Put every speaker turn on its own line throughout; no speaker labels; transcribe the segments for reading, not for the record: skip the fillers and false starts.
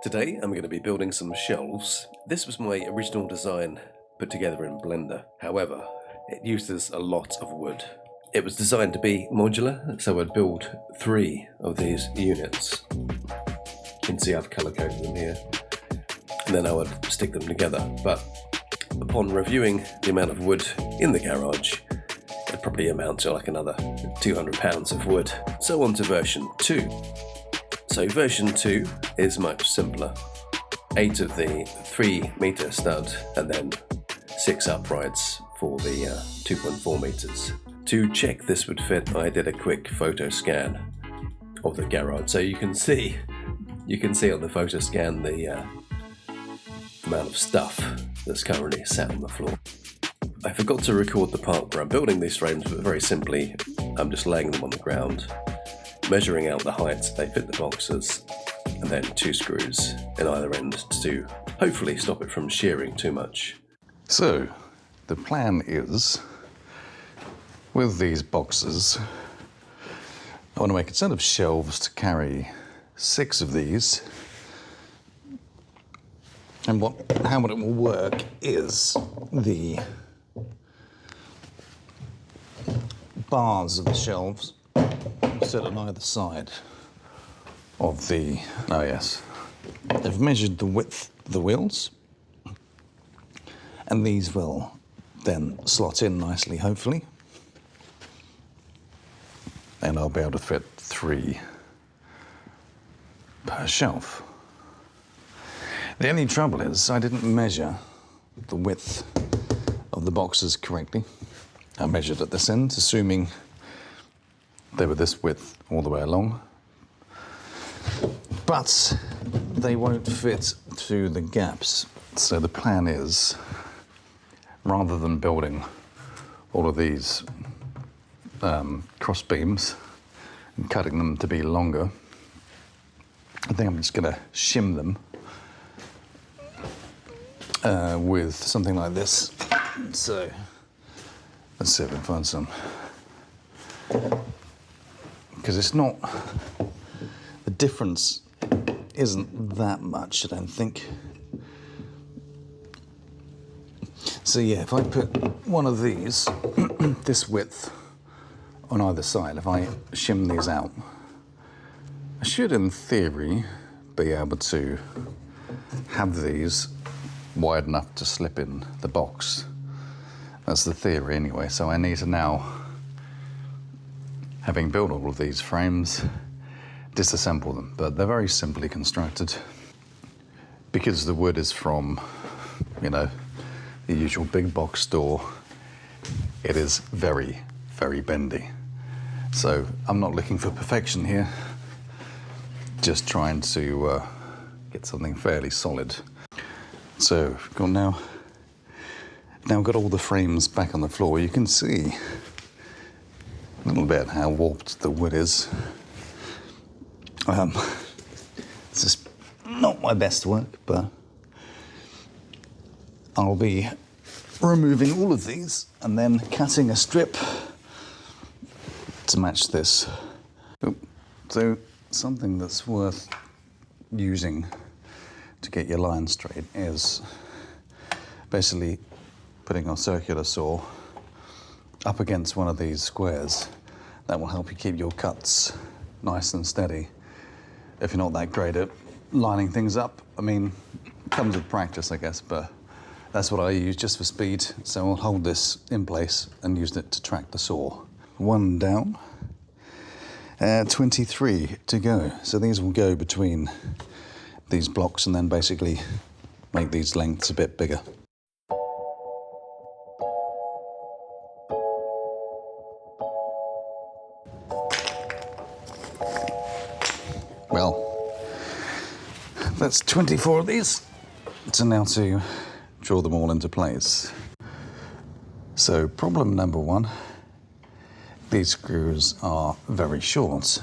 Today I'm going to be building some shelves. This was my original design put together in Blender. However, it uses a lot of wood. It was designed to be modular, so I'd build 3 of these units. You can see I've colour coded them here. And then I would stick them together. But upon reviewing the amount of wood in the garage, it probably amounts to like another 200 pounds of wood. So on to version 2. So version 2 is much simpler. 8 of the 3 metre stud and then 6 uprights for the 2.4 metres. To check this would fit, I did a quick photo scan of the garage. So you can see on the photo scan the amount of stuff that's currently sat on the floor. I forgot to record the part where I'm building these frames, but very simply, I'm just laying them on the ground, measuring out the heights they fit the boxes, and then 2 screws in either end to hopefully stop it from shearing too much.
So, the plan is, with these boxes, I want to make a set of shelves to carry 6 of these. And how it will work is the bars of the shelves sit on either side of the... Oh yes, they've measured the width of the wheels, and these will then slot in nicely, hopefully. And I'll be able to fit 3 per shelf. The only trouble is I didn't measure the width of the boxes correctly. I measured at this end, assuming they were this width all the way along. But they won't fit through the gaps. So the plan is, rather than building all of these cross beams and cutting them to be longer, I think I'm just going to shim them with something like this. So let's see if I can find some. Because it's not, the difference isn't that much, I don't think. So yeah, if I put one of these, this width on either side, if I shim these out, I should in theory be able to have these wide enough to slip in the box. That's the theory anyway, so I need to now, having built all of these frames, disassemble them, but they're very simply constructed. Because the wood is from, you know, the usual big box store, it is very, very bendy. So I'm not looking for perfection here, just trying to get something fairly solid. So we've got now we've got all the frames back on the floor. You can see a little bit how warped the wood is. This is not my best work, but I'll be removing all of these and then cutting a strip to match this. So something that's worth using to get your line straight is basically putting a circular saw up against one of these squares. That will help you keep your cuts nice and steady. If you're not that great at lining things up, I mean, it comes with practice, I guess, but that's what I use just for speed. So I'll hold this in place and use it to track the saw. 1 down, 23 to go. So these will go between these blocks and then basically make these lengths a bit bigger. Well, that's 24 of these. So now to draw them all into place. So problem number 1, these screws are very short.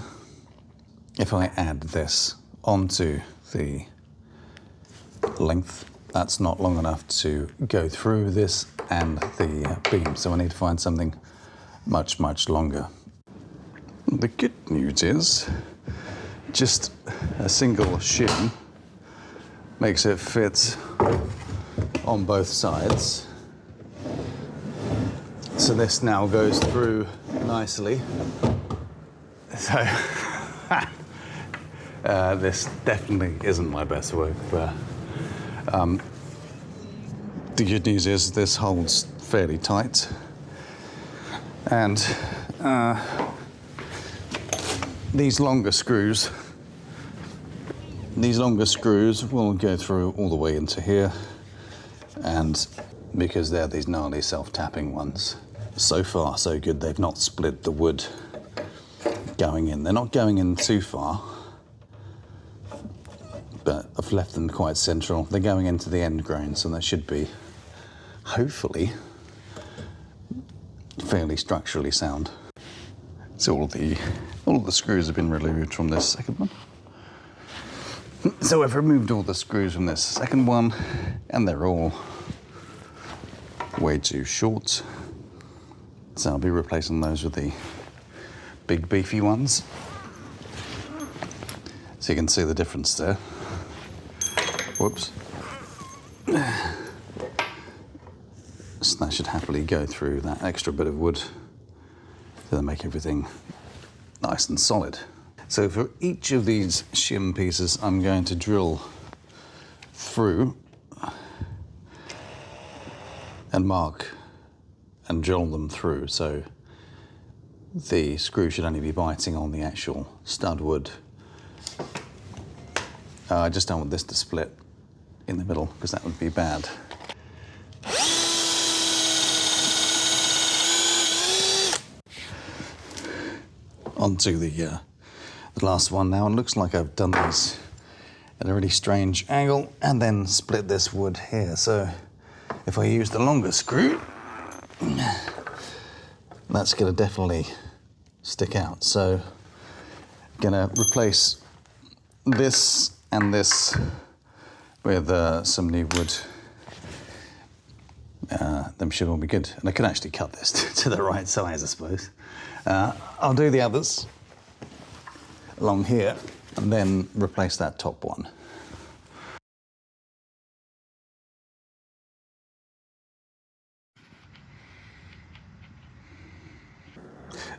If I add this onto the length, that's not long enough to go through this and the beam, so I need to find something much, much longer. The good news is just a single shim makes it fit on both sides. So this now goes through nicely. So this definitely isn't my best work, but the good news is this holds fairly tight, and these longer screws will go through all the way into here, and because they're these gnarly self-tapping ones, so far so good. They've not split the wood going in. They're not going in too far, but I've left them quite central. They're going into the end grain, so they should be, hopefully, fairly structurally sound. So all of the screws have been removed from this second one. So I've removed all the screws from this second one, and they're all way too short. So I'll be replacing those with the big beefy ones. So you can see the difference there. Whoops. So that should happily go through that extra bit of wood to make everything nice and solid. So for each of these shim pieces, I'm going to drill through and mark and drill them through. So the screw should only be biting on the actual stud wood. I just don't want this to split in the middle, because that would be bad. Onto the last one now, and looks like I've done these at a really strange angle and then split this wood here. So if I use the longer screw, that's going to definitely stick out. So I'm going to replace this and this with some new wood. Them should all be good. And I can actually cut this to the right size, I suppose. I'll do the others along here and then replace that top one.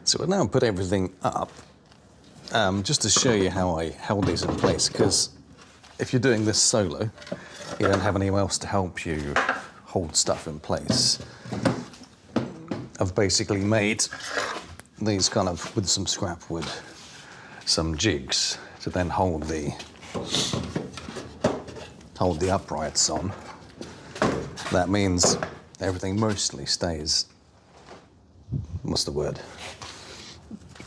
So we'll now put everything up, just to show you how I held these in place, because if you're doing this solo, you don't have anyone else to help you hold stuff in place. I've basically made these kind of, with some scrap wood, some jigs to then hold the uprights on. That means everything mostly stays, what's the word?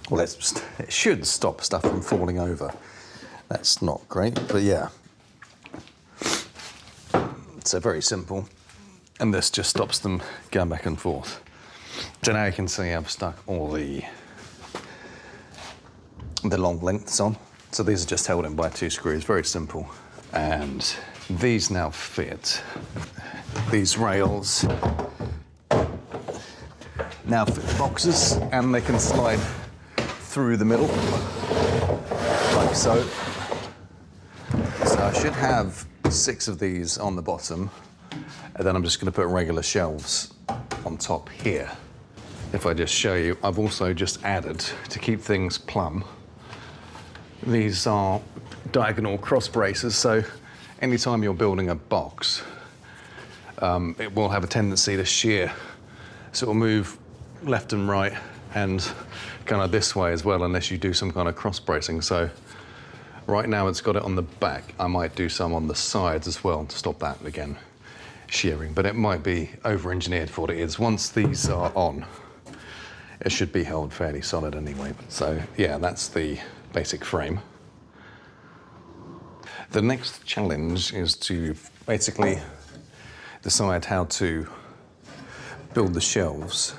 Well, it should stop stuff from falling over. That's not great, but yeah. So very simple. And this just stops them going back and forth. So now you can see I've stuck all the long lengths on. So these are just held in by 2 screws, very simple. And these now fit. These rails now fit boxes, and they can slide through the middle, like so. So I should have 6 of these on the bottom, and then I'm just going to put regular shelves on top here. If I just show you, I've also just added, to keep things plumb, these are diagonal cross braces, so anytime you're building a box, it will have a tendency to shear. So it will move left and right and kind of this way as well, unless you do some kind of cross bracing. So right now it's got it on the back. I might do some on the sides as well to stop that again shearing, but it might be over-engineered for what it is. Once these are on, it should be held fairly solid anyway. So yeah, that's the basic frame. The next challenge is to basically decide how to build the shelves.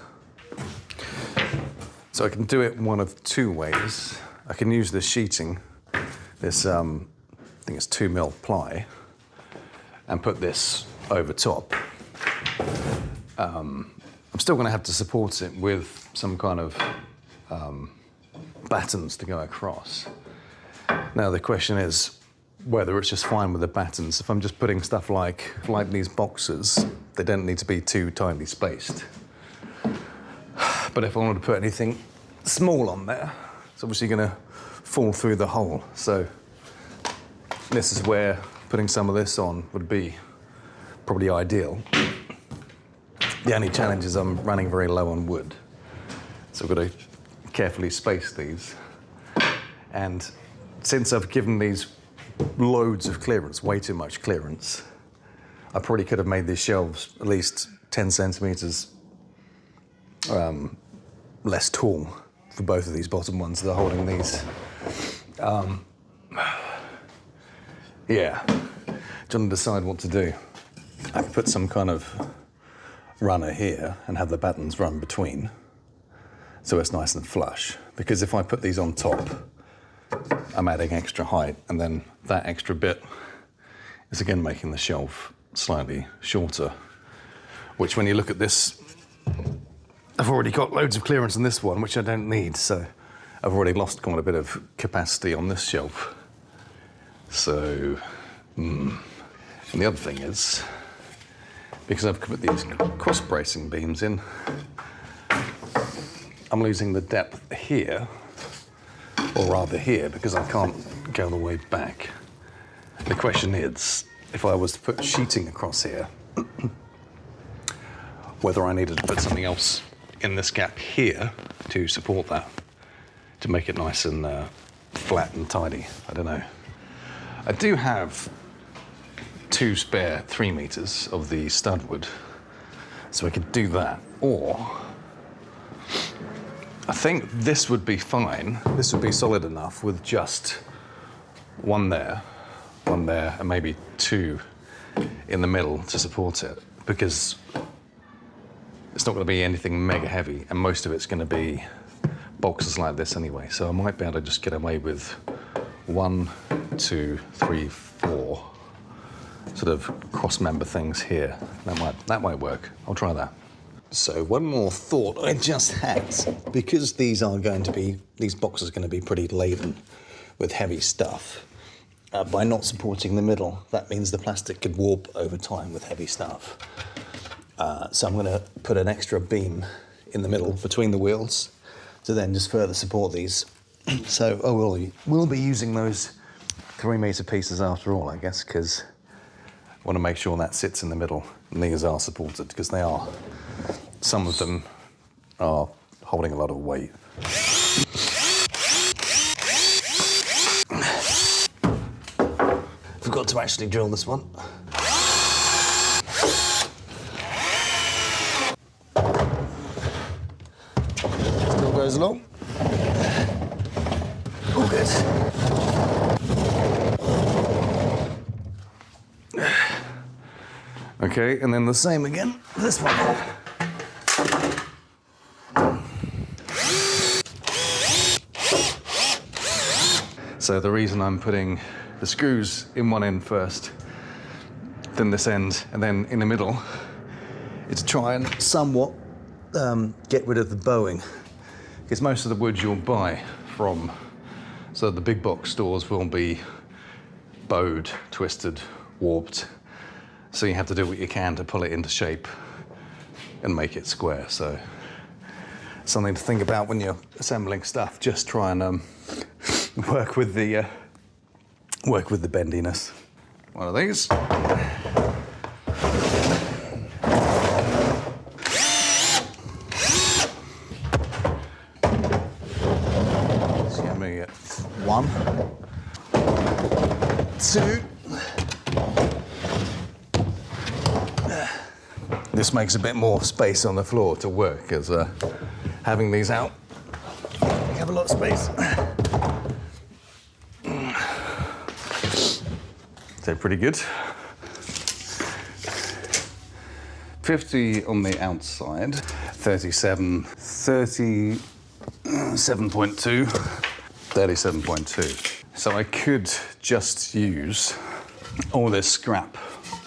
So I can do it one of 2 ways. I can use this sheeting, this, I think it's 2mm ply, and put this over top. I'm still going to have to support it with some kind of battens to go across. Now the question is, whether it's just fine with the battens. If I'm just putting stuff like these boxes, they don't need to be too tightly spaced. But if I want to put anything small on there, it's obviously going to fall through the hole. So this is where putting some of this on would be probably ideal. The only challenge is I'm running very low on wood. So I've got to carefully space these. And since I've given these loads of clearance, way too much clearance, I probably could have made these shelves at least 10 centimetres less tall for both of these bottom ones that are holding these. Yeah, trying to decide what to do. I could put some kind of runner here and have the battens run between, so it's nice and flush. Because if I put these on top, I'm adding extra height, and then that extra bit is again making the shelf slightly shorter, which when you look at this, I've already got loads of clearance on this one, which I don't need, so I've already lost quite a bit of capacity on this shelf. So, and the other thing is, because I've put these cross-bracing beams in, I'm losing the depth here, or rather here, because I can't go the way back. The question is, if I was to put sheeting across here, whether I needed to put something else in this gap here to support that, to make it nice and flat and tidy. I don't know. I do have 2 spare 3 meters of the stud wood, so I could do that. Or I think this would be fine. This would be solid enough with just one there, and maybe 2 in the middle to support it, because it's not going to be anything mega heavy, and most of it's going to be boxes like this anyway. So I might be able to just get away with 1, 2, 3, 4 sort of cross-member things here. That might work. I'll try that. So one more thought I just had, because these boxes are going to be pretty laden with heavy stuff. By not supporting the middle, that means the plastic could warp over time with heavy stuff. So I'm going to put an extra beam in the middle between the wheels to then just further support these. So we'll be using those 3 meter pieces after all, I guess, because I want to make sure that sits in the middle and these are supported, because they are. Some of them are holding a lot of weight. Forgot to actually drill this one. Still goes along. All good. Okay, and then the same again, this one. So the reason I'm putting the screws in one end first, then this end, and then in the middle, is to try and somewhat get rid of the bowing. Because most of the wood you'll buy from, so the big box stores will be bowed, twisted, warped. So you have to do what you can to pull it into shape and make it square. So something to think about when you're assembling stuff. Just try and work with the bendiness. One of these. So I'm going to get 1, 2. This makes a bit more space on the floor to work, as having these out, you have a lot of space. So pretty good. 50 on the outside, 37, 37.2, 37.2. So I could just use all this scrap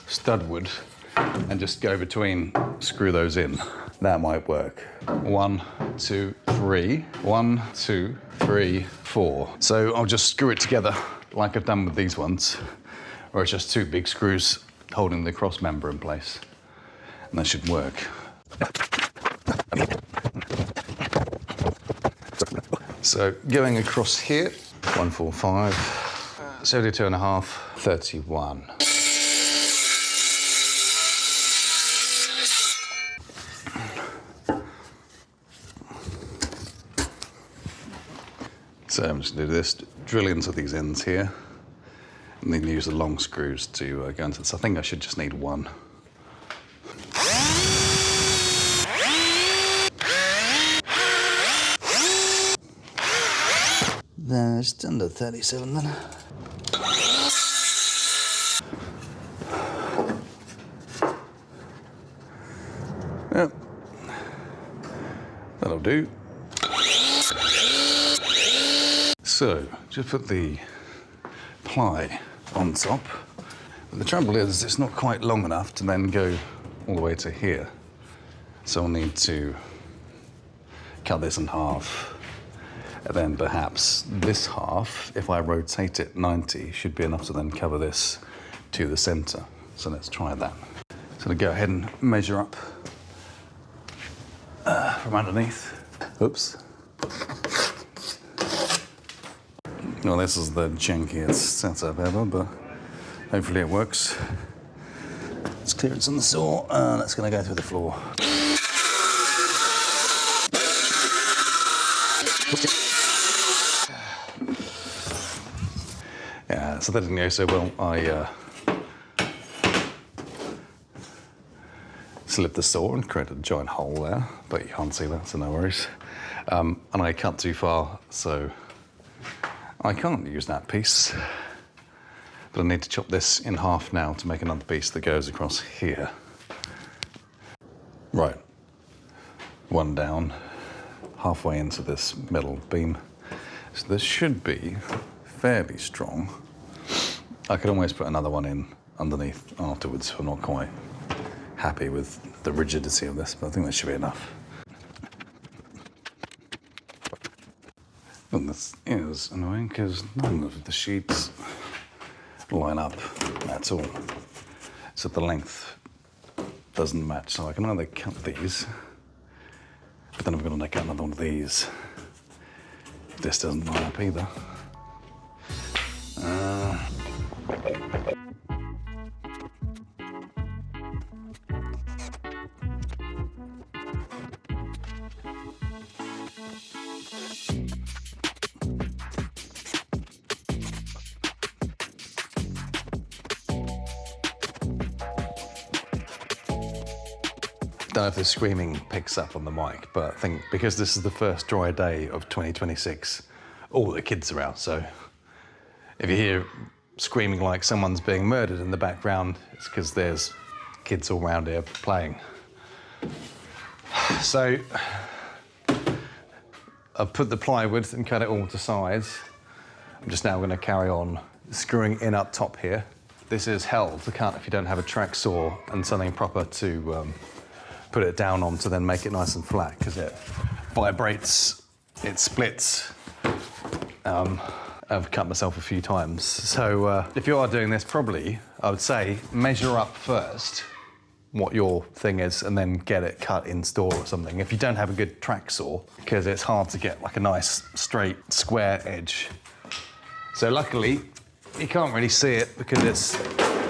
stud wood and just go between, screw those in. That might work. 1, 2, 3. 1, 2, 3, 4. So I'll just screw it together like I've done with these ones, or it's just two big screws holding the cross member in place. And that should work. So going across here, 145, 72.5, 31. So I'm just going to do this, drill into these ends here, and then use the long screws to go into this. I think I should just need one. Just under 37 then. Yep, that'll do. So, just put the ply on top. But the trouble is, it's not quite long enough to then go all the way to here. So I'll need to cut this in half. And then perhaps this half, if I rotate it 90, should be enough to then cover this to the center. So let's try that. So to go ahead and measure up from underneath. Oops. Well, this is the jankiest setup ever, but hopefully it works. Let's clear it on the saw, and it's going to go through the floor. Yeah, so that didn't go so well. I slipped the saw and created a giant hole there, but you can't see that, so no worries. And I cut too far, so I can't use that piece. But I need to chop this in half now to make another piece that goes across here. Right, one down, halfway into this metal beam. So this should be fairly strong. I could almost put another one in underneath afterwards if I'm not quite happy with the rigidity of this, but I think that should be enough. And this is annoying because none of the sheets line up at all. So the length doesn't match. So I can either cut these, but then I'm going to cut another one of these. This doesn't line up either. Don't know if the screaming picks up on the mic, but I think because this is the first dry day of 2026, all the kids are out, so if you hear screaming like someone's being murdered in the background, it's because there's kids all around here playing. So I've put the plywood and cut it all to size. I'm just now going to carry on screwing in up top here. This is hell to cut if you don't have a track saw and something proper to put it down on to then make it nice and flat, because it vibrates, it splits. I've cut myself a few times. So if you are doing this, probably, I would say, measure up first what your thing is and then get it cut in store or something. If you don't have a good track saw, because it's hard to get like a nice straight square edge. So luckily, you can't really see it because it's,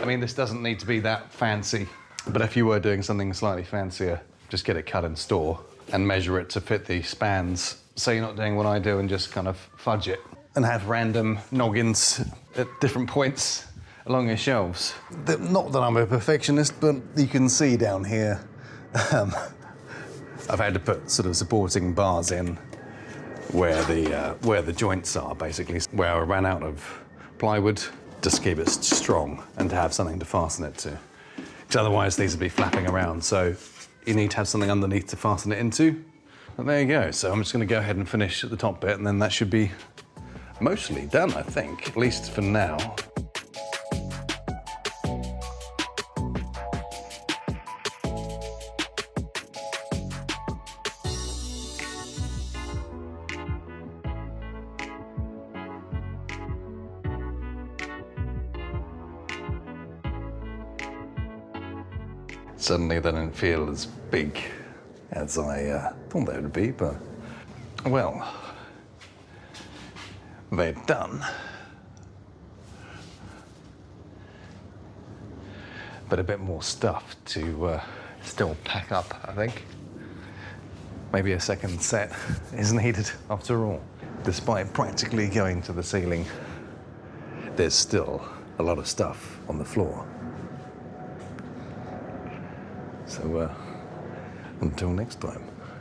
I mean, this doesn't need to be that fancy. But if you were doing something slightly fancier, just get it cut in store and measure it to fit the spans. So you're not doing what I do and just kind of fudge it and have random noggins at different points along your shelves. Not that I'm a perfectionist, but you can see down here, I've had to put sort of supporting bars in where the joints are, basically, where I ran out of plywood, just to keep it strong and to have something to fasten it to. Because otherwise these would be flapping around, so you need to have something underneath to fasten it into. And there you go. So I'm just going to go ahead and finish at the top bit, and then that should be mostly done, I think, at least for now. Suddenly they didn't feel as big as I thought they would be, but, well, they're done. But a bit more stuff to still pack up, I think. Maybe a second set is needed after all. Despite practically going to the ceiling, there's still a lot of stuff on the floor. So, until next time.